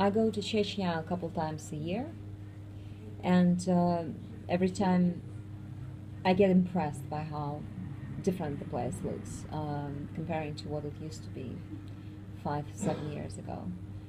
I go to Chechnya a couple times a year, and every time I get impressed by how different the place looks comparing to what it used to be 5-7 years ago.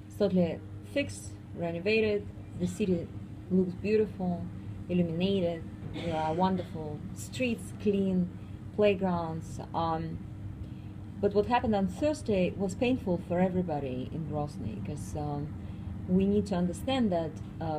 It's totally fixed, renovated, the city looks beautiful, illuminated, there are wonderful streets, clean playgrounds. But what happened on Thursday was painful for everybody in Grozny, because we need to understand that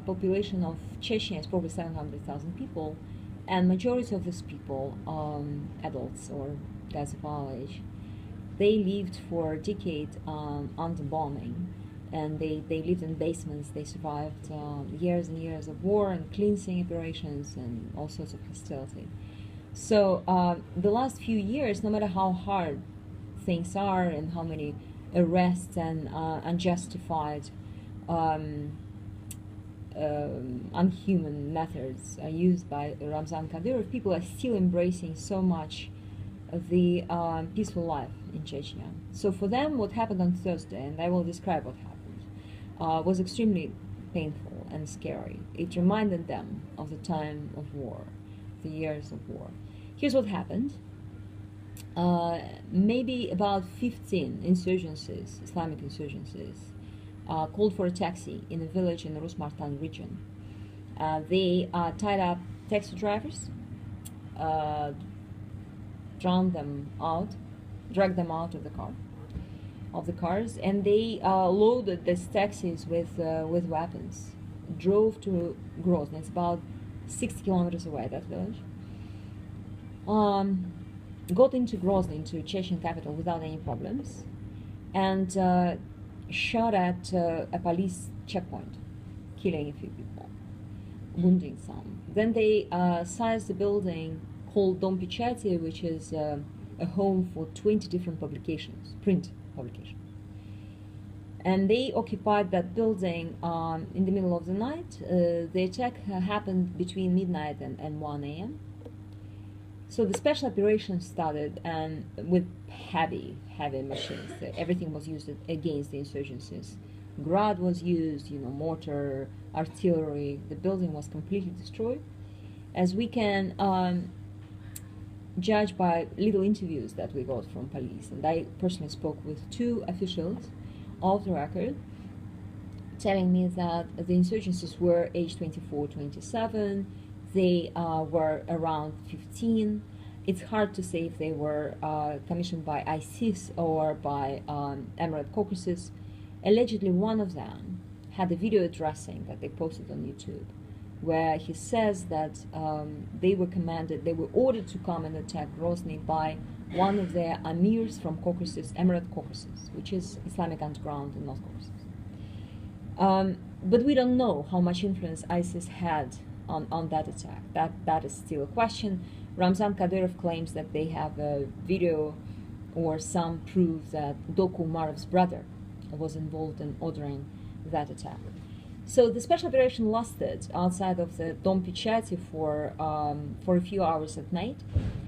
population of Chechnya is probably 700,000 people, and majority of these people, adults or guys of our age, they lived for a decade under bombing, and they lived in basements. They survived years and years of war and cleansing operations and all sorts of hostility. So the last few years, no matter how hard things are and how many arrests and unjustified unhuman methods are used by Ramzan Kadyrov, people are still embracing so much of the peaceful life in Chechnya. So for them, what happened on Thursday, and I will describe what happened, was extremely painful and scary. It reminded them of the time of war, the years of war. Here's what happened. Maybe about 15 insurgencies, Islamic insurgencies, called for a taxi in a village in the Rus-Martan region. They tied up taxi drivers, dragged them out of the cars, and they loaded these taxis with weapons. Drove to Grozny. It's about 60 kilometers away, that village. Got into Grozny, into Chechen capital, without any problems, and shot at a police checkpoint, killing a few people, wounding some. Then they seized a building called Dom Pechati, which is a home for 20 different publications, print publications. And they occupied that building in the middle of the night. The attack happened between midnight and 1 a.m. So the special operation started, and with heavy machines. Everything was used against the insurgencies. Grad was used, mortar, artillery. The building was completely destroyed. As we can judge by little interviews that we got from police, and I personally spoke with 2 officials off the record, telling me that the insurgencies were age 24, 27. They were around 15. It's hard to say if they were commissioned by ISIS or by Emirate Caucasus. Allegedly, one of them had a video addressing that they posted on YouTube, where he says that they were ordered to come and attack Grozny by one of their amirs from Caucasus, Emirate Caucasus, which is Islamic underground in North Caucasus. But we don't know how much influence ISIS had on that attack. That is still a question. Ramzan Kadyrov claims that they have a video or some proof that Doku Umarov's brother was involved in ordering that attack. So the special operation lasted outside of the Dom Pechati for a few hours at night,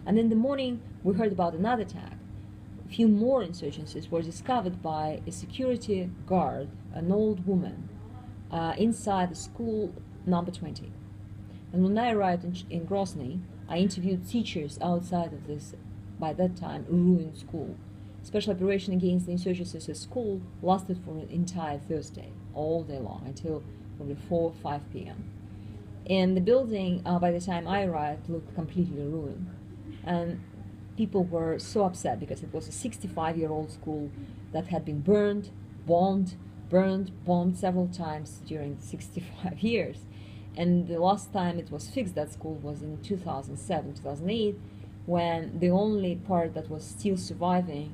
and in the morning we heard about another attack. A few more insurgencies were discovered by a security guard, an old woman, inside the school number 20. And when I arrived in Grozny, I interviewed teachers outside of this, by that time, ruined school. Special operation against the insurgencies at school lasted for an entire Thursday, all day long, until probably 4 or 5 p.m. And the building, by the time I arrived, looked completely ruined. And people were so upset because it was a 65-year-old school that had been bombed several times during 65 years. And the last time it was fixed, that school, was in 2007, 2008, when the only part that was still surviving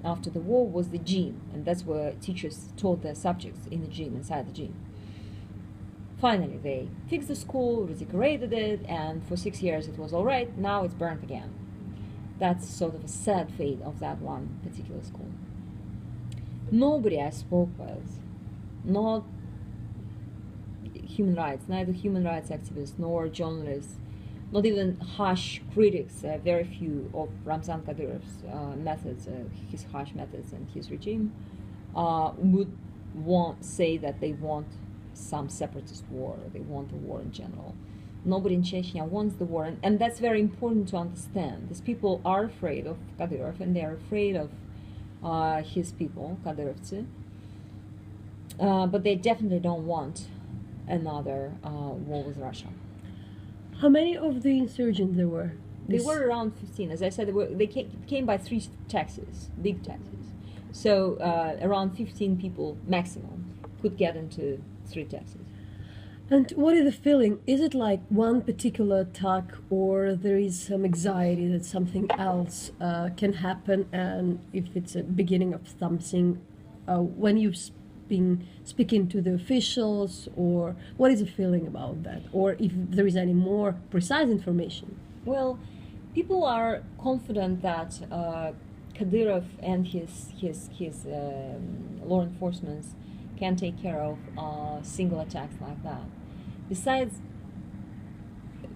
after the war was the gym, and that's where teachers taught their subjects, in the gym, inside the gym. Finally, they fixed the school, redecorated it, and for 6 years it was all right. Now it's burnt again. That's sort of a sad fate of that one particular school. Nobody I spoke with, not human rights, neither human rights activists nor journalists, not even harsh critics, very few, of Ramzan Kadyrov's methods, his harsh methods and his regime, would say that they want some separatist war, or they want a war in general. Nobody in Chechnya wants the war, and that's very important to understand. These people are afraid of Kadyrov, and they are afraid of his people, Kadyrovцы, but they definitely don't want another war with Russia. How many of the insurgents there were? They were around 15. As I said, they came by 3 taxis, big taxis. So around 15 people maximum could get into 3 taxis. And what is the feeling? Is it like one particular attack, or there is some anxiety that something else can happen, and if it's a beginning of something, when you've been speaking to the officials, or what is the feeling about that, or if there is any more precise information? Well, people are confident that Kadyrov and his law enforcement can take care of single attacks like that. Besides,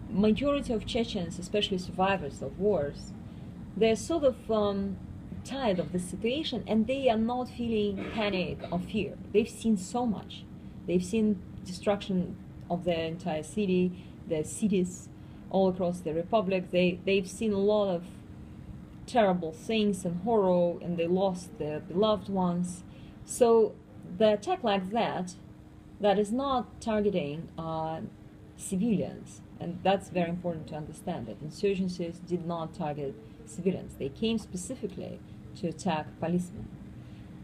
majority of Chechens, especially survivors of wars, they're sort of tired of the situation, and they are not feeling panic or fear. They've seen so much. They've seen destruction of the entire city, the cities all across the republic. They've seen a lot of terrible things and horror, and they lost their beloved ones. So the attack like that is not targeting civilians, and that's very important to understand, that insurgencies did not target civilians. They came specifically to attack policemen.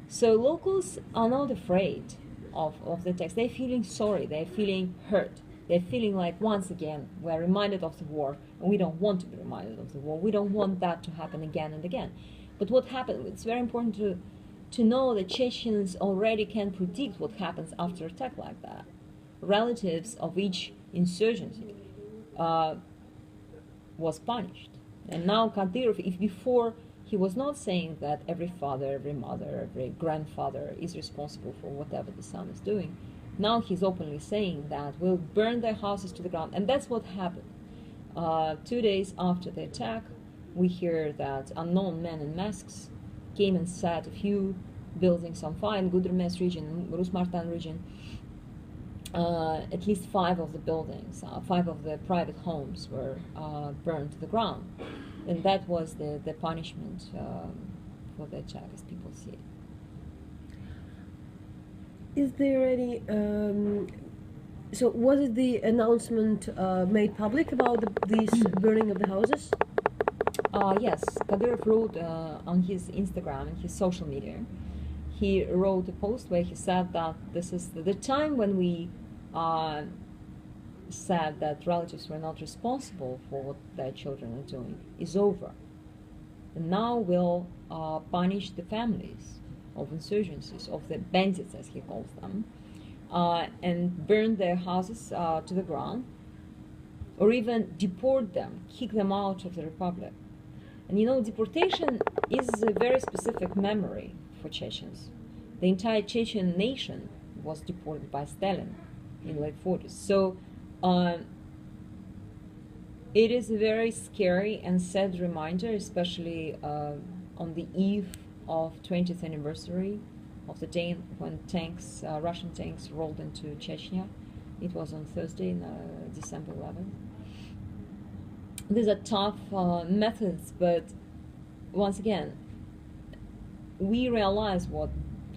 So locals are not afraid of the attacks. They're feeling sorry, they're feeling hurt. They're feeling like, once again, we're reminded of the war, and we don't want to be reminded of the war. We don't want that to happen again and again. But what happened, it's very important to know that Chechens already can predict what happens after an attack like that. Relatives of each insurgency was punished. And now Kadyrov, if before he was not saying that every father, every mother, every grandfather is responsible for whatever the son is doing, now he's openly saying that we'll burn their houses to the ground. And that's what happened. 2 days after the attack, we hear that unknown men in masks came and set a few buildings on fire in Gumenyuk region, Rus-Martan region. At least 5 of the buildings, 5 of the private homes were burned to the ground. And that was the punishment for the attack, as people see it. Is there any... so was it the announcement made public about this burning of the houses? Yes, Kadyrov wrote on his Instagram and his social media, he wrote a post where he said that this is the time when we said that relatives were not responsible for what their children are doing is over. And now we'll punish the families of insurgencies, of the bandits as he calls them, and burn their houses to the ground, or even deport them, kick them out of the republic. And you know, deportation is a very specific memory for Chechens. The entire Chechen nation was deported by Stalin in late 40s. So it is a very scary and sad reminder, especially on the eve of 20th anniversary of the day when tanks, Russian tanks, rolled into Chechnya. It was on Thursday, December 11th. These are tough methods, but once again, we realize what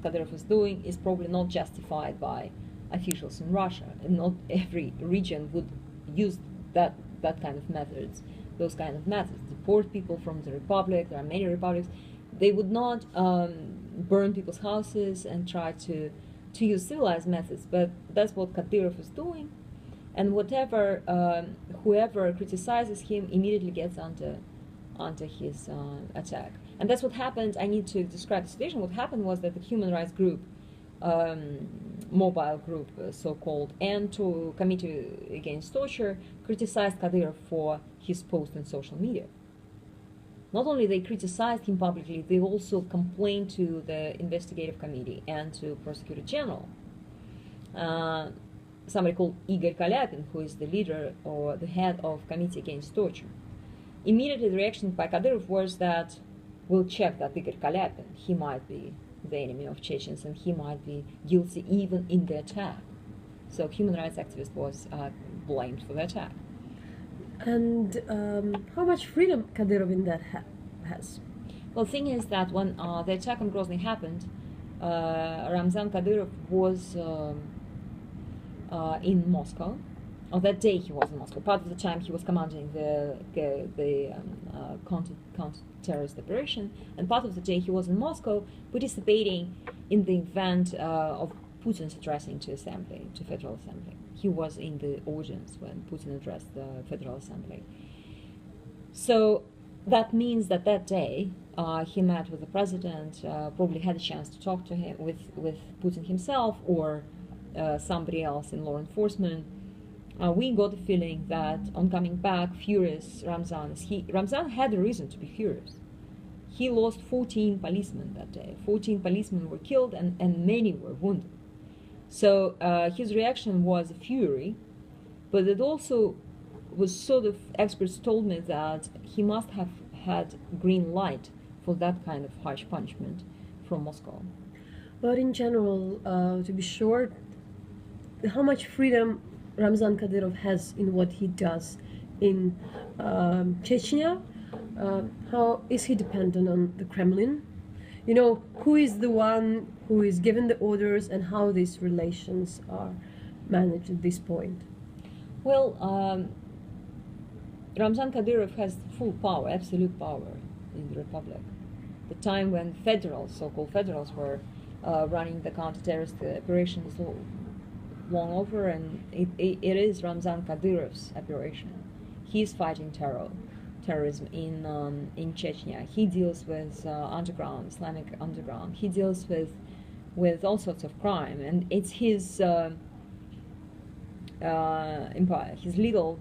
Kadyrov is doing is probably not justified by officials in Russia, and not every region would use that kind of methods, those kind of methods. Deport people from the republic. There are many republics. They would not burn people's houses and try to use civilized methods, but that's what Kadyrov is doing. And whoever criticizes him immediately gets onto his attack. And that's what happened. I need to describe the situation. What happened was that the human rights group, mobile group, so-called, and to Committee Against Torture, criticized Kadyrov for his post on social media. Not only they criticized him publicly, they also complained to the investigative committee and to Prosecutor General. Somebody called Igor Kalyapin, who is the leader or the head of Committee Against Torture. Immediately the reaction by Kadyrov was that we'll check that Igor Kalyapin, he might be the enemy of Chechens, and he might be guilty even in the attack. So human rights activist was blamed for the attack. And how much freedom Kadyrov in that has? Well, the thing is that when the attack on Grozny happened, Ramzan Kadyrov was in Moscow. On that day he was in Moscow. Part of the time he was commanding the counter-terrorist operation, and part of the day he was in Moscow participating in the event of Putin's addressing to Federal Assembly. He was in the audience when Putin addressed the Federal Assembly. So that means that day he met with the president, probably had a chance to talk to him with Putin himself or somebody else in law enforcement. We got the feeling that on coming back, furious Ramzan had a reason to be furious. He lost 14 policemen that day. 14 policemen were killed and many were wounded. So his reaction was fury, but it also was sort of, experts told me that he must have had green light for that kind of harsh punishment from Moscow. But in general, to be short, how much freedom Ramzan Kadyrov has in what he does in Chechnya? How is he dependent on the Kremlin? You know, who is the one who is given the orders and how these relations are managed at this point? Well, Ramzan Kadyrov has full power, absolute power in the Republic. The time when so-called federals were running the counter-terrorist operations long over, and it is Ramzan Kadyrov's operation. He's fighting terrorism in Chechnya. He deals with Islamic underground. He deals with all sorts of crime, and it's his empire, his legal,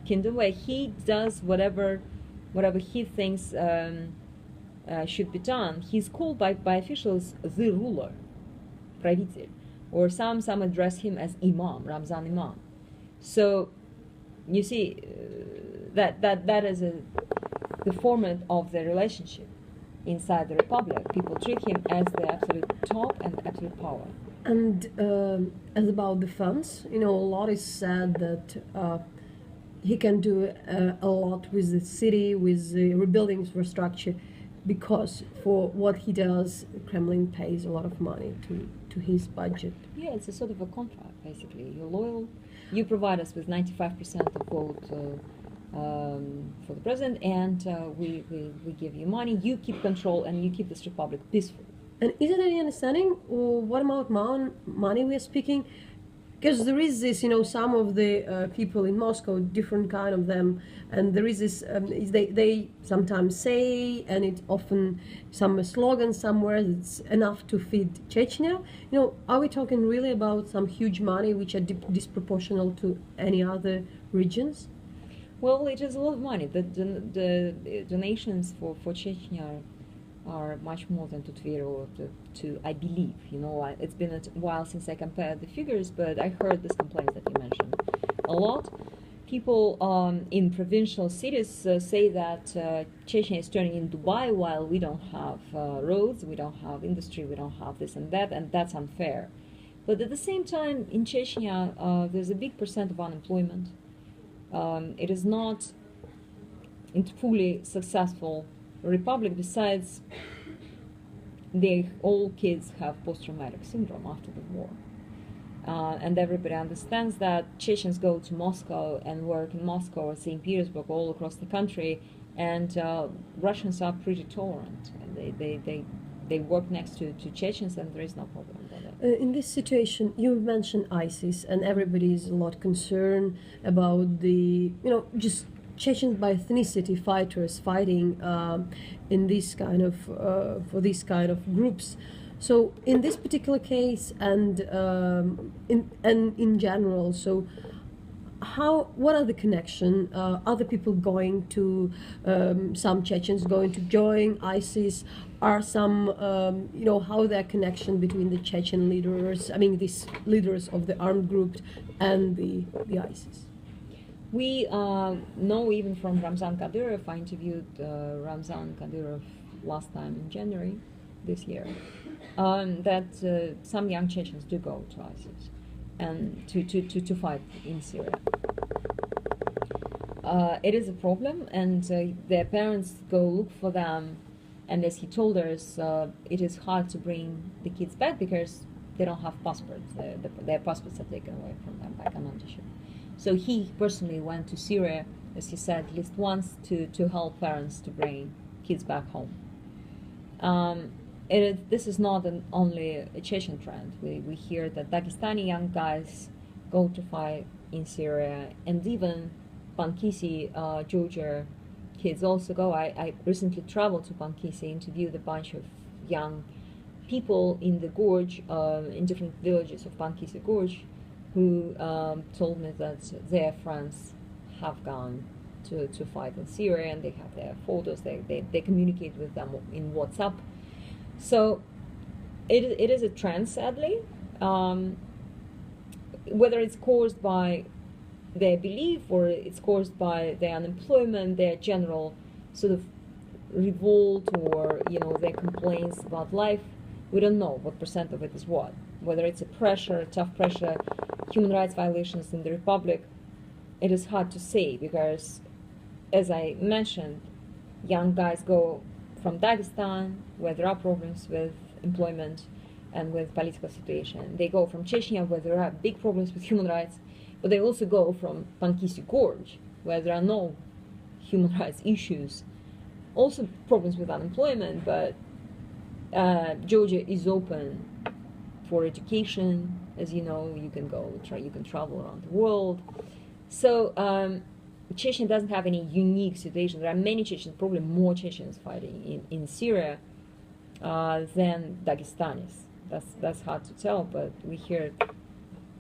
kingdom, where he does whatever he thinks should be done. He's called by officials the ruler, правитель. Or some address him as Imam, Ramzan Imam. So you see that is the format of the relationship inside the Republic. People treat him as the absolute top and absolute power. And as about the funds, a lot is said that he can do a lot with the city, with the rebuilding infrastructure, because for what he does, the Kremlin pays a lot of money to his budget. Yeah, it's a sort of a contract, basically. You're loyal, you provide us with 95% of vote for the president, and we give you money, you keep control, and you keep this republic peaceful. And is it any understanding, or what amount money we are speaking? Because there is this, some of the people in Moscow, different kind of them, and there is this, they sometimes say, and it's often some slogan somewhere, it's enough to feed Chechnya. Are we talking really about some huge money which are disproportional to any other regions? Well, it is a lot of money. The donations for Chechnya are much more than to Tver or to I believe. It's been a while since I compared the figures, but I heard this complaint that you mentioned a lot. People in provincial cities say that Chechnya is turning into Dubai while we don't have roads, we don't have industry, we don't have this and that's unfair. But at the same time, in Chechnya, there's a big percent of unemployment. It is not a fully successful republic. Besides, all kids have post-traumatic syndrome after the war. And everybody understands that. Chechens go to Moscow and work in Moscow or St. Petersburg, all across the country, and Russians are pretty tolerant. They work next to Chechens, and there is no problem with that. In this situation, you mentioned ISIS, and everybody is a lot concerned about the, just Chechens by ethnicity fighters fighting in this kind of for these kind of groups. So in this particular case, and in general, so what are the connection? Are the people going to some Chechens going to join ISIS? Are some how their connection between the Chechen leaders? I mean, these leaders of the armed group and the ISIS. We know even from Ramzan Kadyrov. I interviewed Ramzan Kadyrov last time in January, this year, that some young Chechens do go to ISIS and to fight in Syria. It is a problem, and their parents go look for them, and as he told us, it is hard to bring the kids back because they don't have passports. Their passports are taken away from them by commandership. So he personally went to Syria, as he said, at least once to help parents to bring kids back home. This is not only a Chechen trend. We hear that Dagestani young guys go to fight in Syria, and even Pankisi, Georgia kids also go. I recently traveled to Pankisi, interviewed a bunch of young people in the gorge, in different villages of Pankisi Gorge, who told me that their friends have gone to fight in Syria, and they have their photos, they communicate with them in WhatsApp. So it is a trend, sadly. Whether it's caused by their belief or it's caused by their unemployment, their general sort of revolt, or their complaints about life, we don't know what percent of it is what. Whether it's a pressure, tough pressure, human rights violations in the Republic, it is hard to say because, as I mentioned, young guys go from Dagestan, where there are problems with employment and with political situation. They go from Chechnya, where there are big problems with human rights, but they also go from Pankisi Gorge, where there are no human rights issues. Also problems with unemployment, but Georgia is open for education. As you know, you can you can travel around the world. So Chechnya doesn't have any unique situation. There are many Chechens, probably more Chechens fighting in Syria than Dagestanis. That's hard to tell, but we hear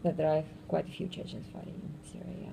that there are quite a few Chechens fighting in Syria.